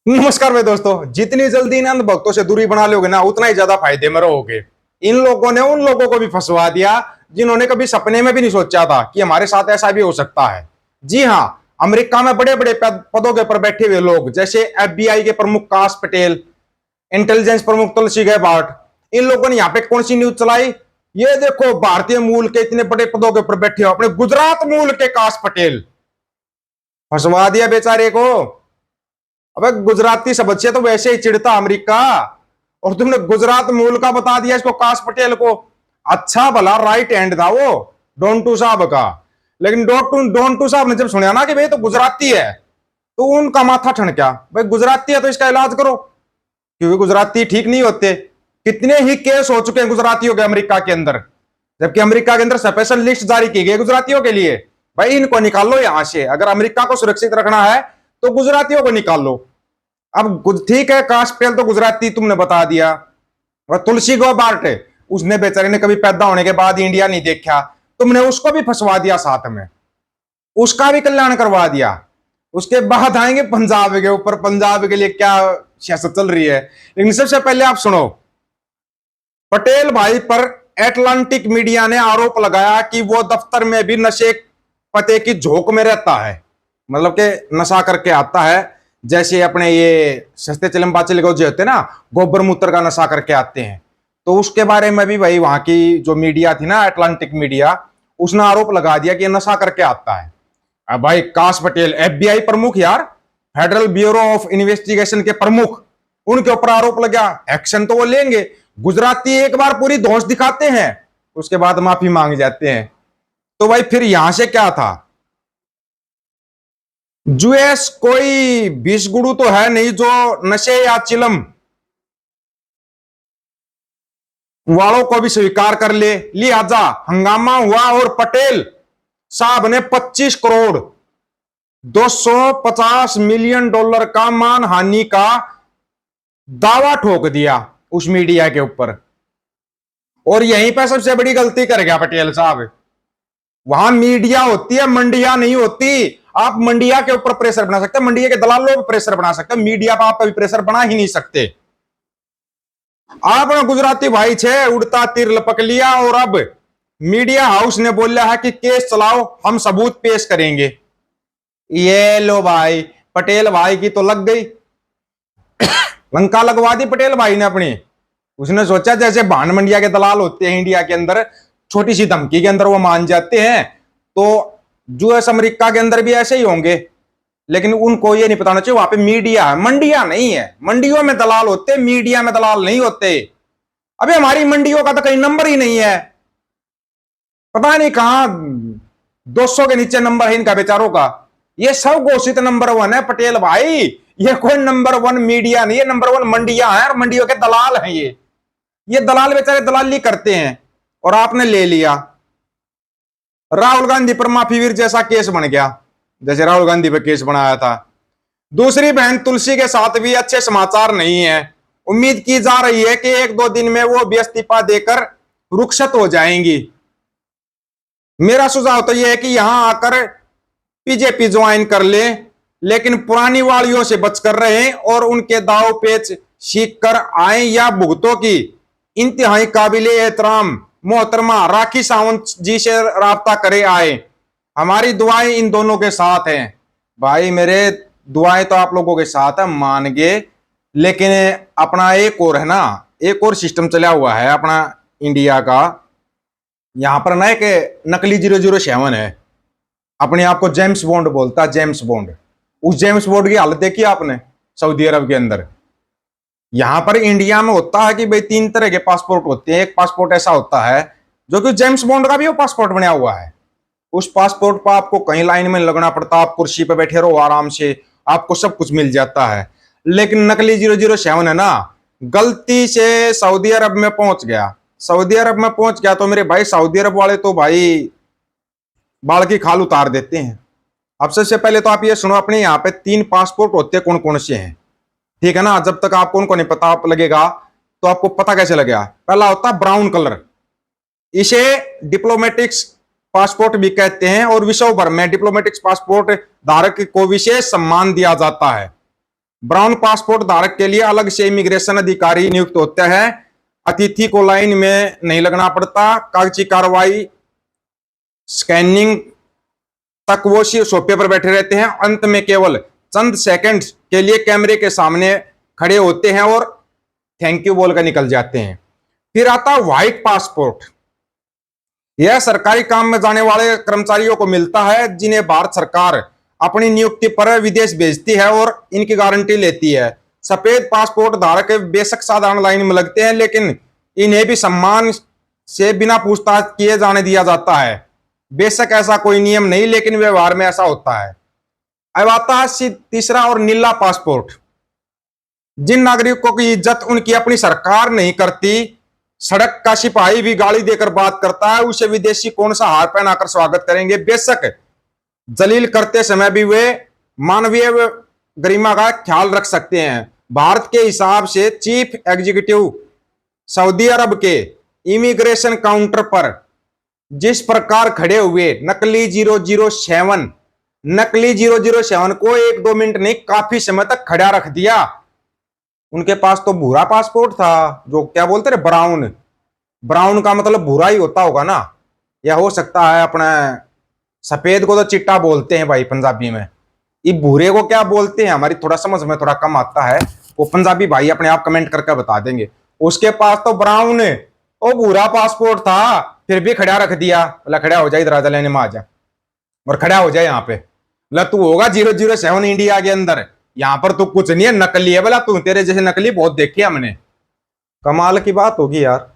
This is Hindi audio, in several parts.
नमस्कार भाई दोस्तों। जितनी जल्दी इन अंधभक्तों से दूरी बना लोगे ना, उतना ही ज्यादा फायदे में रहोगे। इन लोगों ने उन लोगों को भी फंसवा दिया जिन्होंने कभी सपने में भी नहीं सोचा था कि हमारे साथ ऐसा भी हो सकता है। जी हाँ, अमेरिका में बड़े बड़े पदों के ऊपर बैठे हुए लोग जैसे एफबीआई के प्रमुख काश पटेल, इंटेलिजेंस प्रमुख तुलसी गहलोत, इन लोगों ने यहाँ पे कौन सी न्यूज चलाई? ये देखो, भारतीय मूल के इतने बड़े पदों के ऊपर बैठे हो अपने गुजरात मूल के काश पटेल, फंसवा दिया बेचारे को। अबे गुजराती सब अच्छे तो वैसे ही चिढ़ता अमेरिका, और तुमने गुजरात मूल का बता दिया इसको, काश पटेल को। अच्छा भला राइट हैंड था वो डोंटू साहब का, लेकिन डोंटू साहब ने जब सुना ना कि भाई तो गुजराती है, तो उनका माथा ठनका। भाई गुजराती है तो इसका इलाज करो, क्योंकि गुजराती ठीक नहीं होते। कितने ही केस हो चुके हैं गुजरातियों के अमेरिका के अंदर, जबकि अमेरिका के अंदर स्पेशल लिस्ट जारी की गई गुजरातियों के लिए। भाई इनको निकाल लो यहां से, अगर अमेरिका को सुरक्षित रखना है तो गुजरातियों को निकाल लो। अब ठीक है, काश पटेल तो गुजराती तुमने बता दिया, और तुलसी गहलोत उसने बेचारे ने कभी पैदा होने के बाद इंडिया नहीं देखा, तुमने उसको भी फंसवा दिया, साथ में उसका भी कल्याण करवा दिया। उसके बाद आएंगे पंजाब के ऊपर, पंजाब के लिए क्या सियासत चल रही है। लेकिन सबसे पहले आप सुनो, पटेल भाई पर एटलांटिक मीडिया ने आरोप लगाया कि वो दफ्तर में भी नशे पते की झोंक में रहता है, मतलब कि नशा करके आता है। जैसे अपने ये सस्ते चिलम बाचिल जो होते हैं ना, गोबर मूत्र का नशा करके आते हैं। तो उसके बारे में भी भाई वहां की जो मीडिया थी ना, एटलांटिक मीडिया, उसने आरोप लगा दिया कि ये नशा करके आता है। अब भाई काश पटेल एफबीआई प्रमुख यार, फेडरल ब्यूरो ऑफ इन्वेस्टिगेशन के प्रमुख, उनके ऊपर आरोप लगा, एक्शन तो वो लेंगे। गुजराती एक बार पूरी दोष दिखाते हैं, उसके बाद माफी मांग जाते हैं। तो भाई फिर यहां से क्या था? जुएस कोई विषगुरु तो है नहीं जो नशे या चिलम वालों को भी स्वीकार कर ले। लिहाजा हंगामा हुआ और पटेल साहब ने 25 करोड़ 250 मिलियन डॉलर का मानहानि का दावा ठोक दिया उस मीडिया के ऊपर। और यहीं पर सबसे बड़ी गलती कर गया पटेल साहब। वहां मीडिया होती है, मंडिया नहीं होती। आप मंडिया के ऊपर प्रेशर बना सकते, मंडिया के दलालों पर प्रेशर बना सकते, मीडिया पर आप कभी प्रेशर बना ही नहीं सकते। आपने गुजराती भाई छे उड़ता तीर लपक लिया, और अब मीडिया हाउस ने बोला है कि केस चलाओ, हम सबूत पेश करेंगे। ये लो भाई, पटेल भाई की तो लग गई लंका लगवा दी पटेल भाई ने अपनी। उसने सोचा जैसे भान मंडिया के दलाल होते हैं इंडिया के अंदर, छोटी सी धमकी के अंदर वो मान जाते हैं, तो यूएस अमेरिका के अंदर भी ऐसे ही होंगे। लेकिन उनको ये नहीं बताना चाहिए वहां पे मीडिया है, मंडिया नहीं है। मंडियों में दलाल होते, मीडिया में दलाल नहीं होते। अबे हमारी मंडियों का तो कहीं नंबर ही नहीं है, पता नहीं कहां 200 के नीचे नंबर है इनका बेचारों का। ये सब घोषित नंबर 1 है पटेल भाई, ये कोई नंबर 1 मीडिया नहीं है, नंबर 1 मंडिया है, और मंडियों के दलाल हैं ये दलाल बेचारे दलाली करते हैं। और आपने ले लिया, राहुल गांधी पर माफी वीर जैसा केस बन गया, जैसे राहुल गांधी पर केस बनाया था। दूसरी बहन तुलसी के साथ भी अच्छे समाचार नहीं है। उम्मीद की जा रही है कि 1-2 दिन में वो भी इस्तीफा देकर रुखसत हो जाएंगी। मेरा सुझाव तो यह है कि यहां आकर बीजेपी ज्वाइन कर ले, लेकिन पुरानी वालियों से बचकर रहें और उनके दाव पेच सीख कर आए या भुगतों की इंतहाई काबिले एहतराम मोहतरमा राखी सावंत जी से राब्ता करे आए। हमारी दुआएं इन दोनों के साथ हैं। भाई मेरे, दुआएं तो आप लोगों के साथ है, मान गए। लेकिन अपना एक और है ना, एक और सिस्टम चला हुआ है अपना इंडिया का। यहां पर ना एक नकली 007 है, अपने आप को जेम्स बॉन्ड बोलता है, जेम्स बॉन्ड। उस जेम्स बॉन्ड की हालत देखी आपने सऊदी अरब के अंदर। यहां पर इंडिया में होता है कि भाई 3 तरह के पासपोर्ट होते हैं। एक पासपोर्ट ऐसा होता है जो कि जेम्स बॉन्ड का भी वो पासपोर्ट बना हुआ है। उस पासपोर्ट पर आपको कहीं लाइन में लगना पड़ता, आप कुर्सी पर बैठे रहो आराम से, आपको सब कुछ मिल जाता है। लेकिन नकली 007 है ना, गलती से सऊदी अरब में पहुंच गया, सऊदी अरब में पहुंच गया तो मेरे भाई सऊदी अरब वाले तो भाई बाल की खाल उतार देते हैं। अब सबसे पहले तो आप ये सुनो, अपने यहाँ पे 3 पासपोर्ट होते हैं, कौन कौन से हैं, ठीक है ना। जब तक आपको उनको नहीं पता आप लगेगा तो आपको पता कैसे लगेगा? पहला होता है ब्राउन कलर, इसे डिप्लोमेटिक्स पासपोर्ट भी कहते हैं, और विश्व भर में डिप्लोमेटिक्स पासपोर्ट धारक को विशेष सम्मान दिया जाता है। ब्राउन पासपोर्ट धारक के लिए अलग से इमिग्रेशन अधिकारी नियुक्त होते हैं। अतिथि को लाइन में नहीं लगना पड़ता। कागजी कार्रवाई स्कैनिंग तक वो सोफे पर बैठे रहते हैं। अंत में केवल चंद सेकंड के लिए कैमरे के सामने खड़े होते हैं और थैंक यू बोलकर निकल जाते हैं। फिर आता है व्हाइट पासपोर्ट। यह सरकारी काम में जाने वाले कर्मचारियों को मिलता है जिन्हें भारत सरकार अपनी नियुक्ति पर विदेश भेजती है और इनकी गारंटी लेती है। सफेद पासपोर्ट धारक बेशक साधारण लाइन में लगते हैं, लेकिन इन्हें भी सम्मान से बिना पूछताछ किए जाने दिया जाता है। बेशक ऐसा कोई नियम नहीं, लेकिन व्यवहार में ऐसा होता है। अब आता है तीसरा और नीला पासपोर्ट। जिन नागरिकों की इज्जत उनकी अपनी सरकार नहीं करती, सड़क का सिपाही भी गाली देकर बात करता है, उसे विदेशी कौन सा हार पहनाकर स्वागत करेंगे। बेशक जलील करते समय भी वे मानवीय गरिमा का ख्याल रख सकते हैं। भारत के हिसाब से चीफ एग्जीक्यूटिव सऊदी अरब के इमिग्रेशन काउंटर पर जिस प्रकार खड़े हुए नकली 007 को 1-2 मिनट नहीं, काफी समय तक खड़ा रख दिया। उनके पास तो भूरा पासपोर्ट था, जो क्या बोलते रहे, ब्राउन का मतलब भूरा ही होता होगा ना, या हो सकता है अपना सफेद को तो चिट्टा बोलते हैं भाई पंजाबी में, ये भूरे को क्या बोलते हैं हमारी थोड़ा समझ में थोड़ा कम आता है, वो पंजाबी भाई अपने आप कमेंट करके बता देंगे। उसके पास तो ब्राउन वो भूरा पासपोर्ट था, फिर भी खड़ा रख दिया। बोला खड़ा हो जाए, इधर आजा, लेने में आ जा और खड़ा हो जाए यहाँ पे। बोला तू होगा 007 इंडिया के अंदर, यहाँ पर तो कुछ नहीं है, नकली है। बोला तू, तेरे जैसे नकली बहुत देखे हमने। कमाल की बात होगी यार,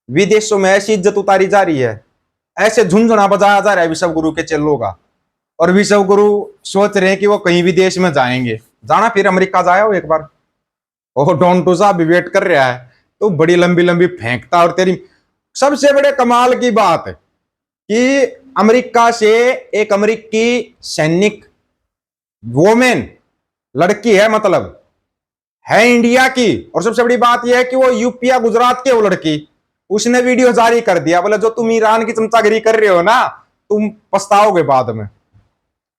विदेशों में ऐसी इज्जत उतारी जा रही है, ऐसे झुंझुना बजाया जा रहा है विश्व गुरु के चेलों का, और विश्व गुरु सोच रहे हैं कि वो कहीं भी देश में जाएंगे। जाना फिर अमेरिका जाया हो एक बार, और डॉन टू साहब भी वेट कर रहा है, तो बड़ी लंबी लंबी फेंकता। और तेरी सबसे बड़े कमाल की बात है कि अमेरिका से एक अमेरिकी सैनिक वोमेन लड़की है, मतलब है इंडिया की, और सबसे बड़ी बात यह है कि वो यूपी या गुजरात की वो लड़की, उसने वीडियो जारी कर दिया। बोले जो तुम ईरान की चमचागिरी कर रहे हो ना, तुम पछताओगे बाद में।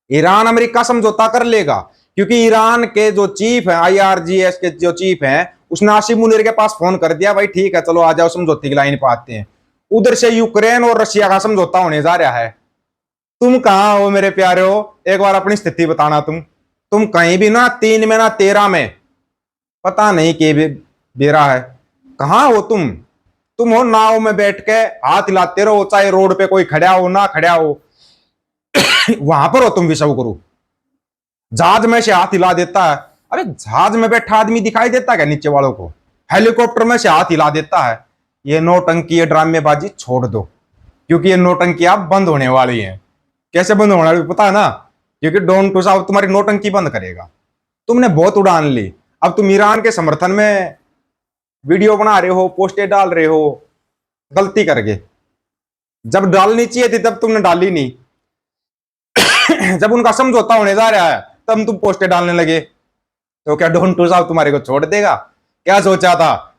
ईरान अमेरिका समझौता कर लेगा, क्योंकि ईरान के जो चीफ है, IRGS के जो चीफ हैं, उसने आसिम मुनीर के पास फोन कर दिया, भाई ठीक है चलो आ जाओ, समझौते की लाइन पे आते हैं। उधर से यूक्रेन और रशिया का समझौता होने जा रहा है। तुम कहां हो मेरे प्यारे हो, एक बार अपनी स्थिति बताना। तुम कहीं भी ना 3 में ना 13 में, पता नहीं के बेरा है, कहां हो तुम हो नाव में बैठ के हाथ हिलाते रहो, चाहे रोड पे कोई खड़ा हो ना खड़ा हो, वहां पर हो तुम विश्व गुरु। जहाज में से हाथ हिला देता है, अरे जहाज में बैठा आदमी दिखाई देता क्या नीचे वालों को? हेलीकॉप्टर में से हाथ हिला देता है। ये नौटंकी, ये ड्रामेबाजी छोड़ दो, क्योंकि ये नौटंकी आप बंद होने वाली है। कैसे बंद होने वाली पता है ना? क्योंकि डॉन टू साहब तुम्हारी नौटंकी बंद करेगा। तुमने बहुत उड़ान ली, अब तुम ईरान के समर्थन में वीडियो बना रहे हो, पोस्टें डाल रहे हो, गलती करके। जब डालनी चाहिए थी तब तुमने डाली नहीं। जब उनका समझौता होने जा रहा है तब तुम पोस्टें डालने लगे, तो क्या डॉन टू साहब तुम्हारे को छोड़ देगा? क्या सोचा था?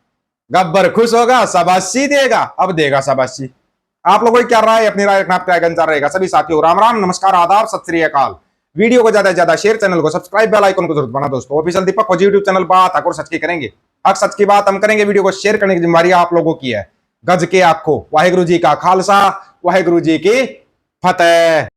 गब्बर खुश होगा, शाबाशी देगा, अब देगा शाबाशी। आप लोगों की क्या राय, अपनी राय रखना, आपका आइकन रहेगा। सभी साथियों राम राम, नमस्कार, आदाब, सत श्री अकाल। वीडियो को ज्यादा से ज्यादा शेयर, चैनल को सब्सक्राइब, बेल आइकन को जरूर बना दोस्तों। ऑफिशियल दीपक फौजी यूट्यूब चैनल बात हक और सच की करेंगे, हक सच की बात हम करेंगे। वीडियो को शेयर करने की जिम्मेदारी आप लोगों की है। गज के आखो, वाहिगुरु जी का खालसा, वाहिगुरु जी की फतेह।